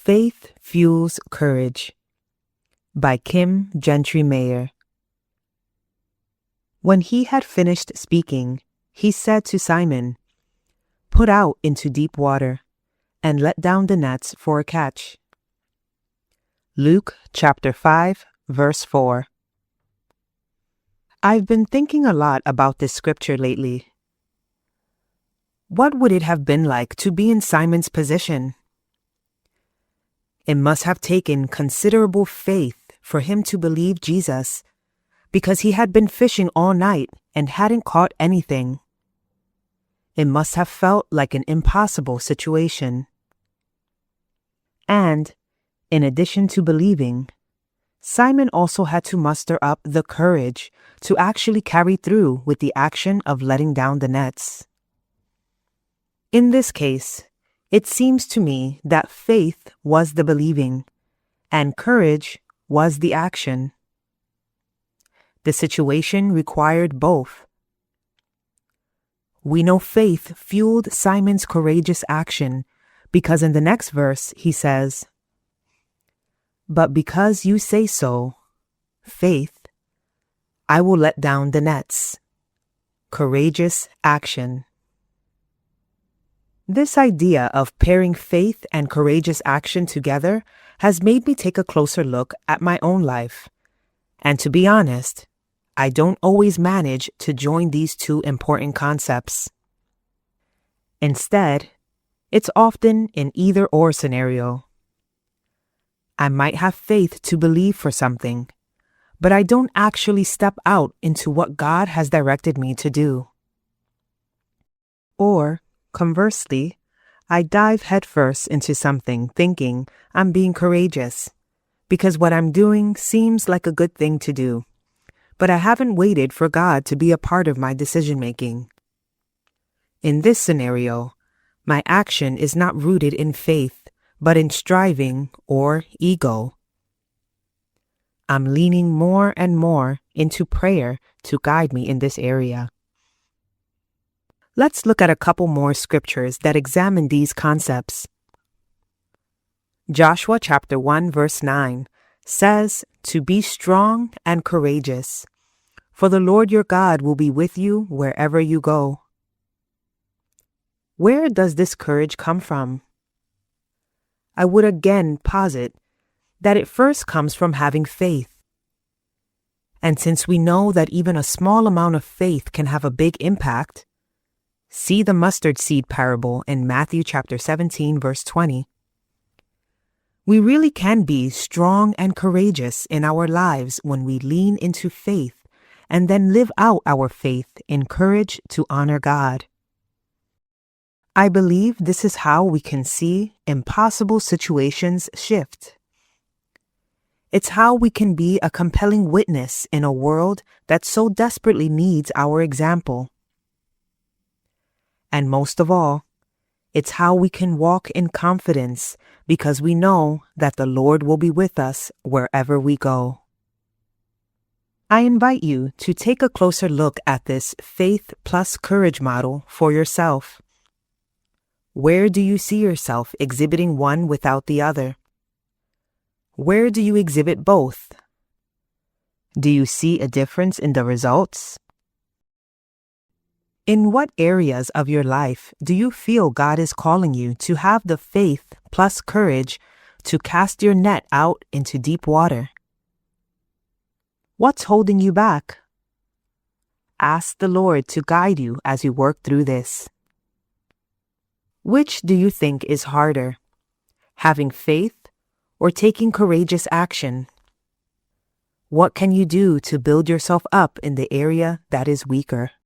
Faith Fuels Courage by Kim Gentry Meyer. When he had finished speaking, he said to Simon, "Put out into deep water, and let down the nets for a catch." Luke chapter 5, verse 4. I've been thinking a lot about this scripture lately. What would it have been like to be in Simon's position? It must have taken considerable faith for him to believe Jesus, because he had been fishing all night and hadn't caught anything. It must have felt like an impossible situation. And, in addition to believing, Simon also had to muster up the courage to actually carry through with the action of letting down the nets. In this case, it seems to me that faith was the believing, and courage was the action. The situation required both. We know faith fueled Simon's courageous action because in the next verse he says, "But because you say so, faith, I will let down the nets." Courageous action. This idea of pairing faith and courageous action together has made me take a closer look at my own life. And to be honest, I don't always manage to join these two important concepts. Instead, it's often an either-or scenario. I might have faith to believe for something, but I don't actually step out into what God has directed me to do. Or, conversely, I dive headfirst into something thinking I'm being courageous because what I'm doing seems like a good thing to do, but I haven't waited for God to be a part of my decision-making. In this scenario, my action is not rooted in faith, but in striving or ego. I'm leaning more and more into prayer to guide me in this area. Let's look at a couple more scriptures that examine these concepts. Joshua chapter 1 verse 9 says to be strong and courageous, for the Lord your God will be with you wherever you go. Where does this courage come from? I would again posit that it first comes from having faith. And since we know that even a small amount of faith can have a big impact, see the mustard seed parable in Matthew chapter 17 verse 20. We really can be strong and courageous in our lives when we lean into faith and then live out our faith in courage to honor God. I believe this is how we can see impossible situations shift. It's how we can be a compelling witness in a world that so desperately needs our example. And most of all, it's how we can walk in confidence because we know that the Lord will be with us wherever we go. I invite you to take a closer look at this faith plus courage model for yourself. Where do you see yourself exhibiting one without the other? Where do you exhibit both? Do you see a difference in the results? In what areas of your life do you feel God is calling you to have the faith plus courage to cast your net out into deep water? What's holding you back? Ask the Lord to guide you as you work through this. Which do you think is harder, having faith or taking courageous action? What can you do to build yourself up in the area that is weaker?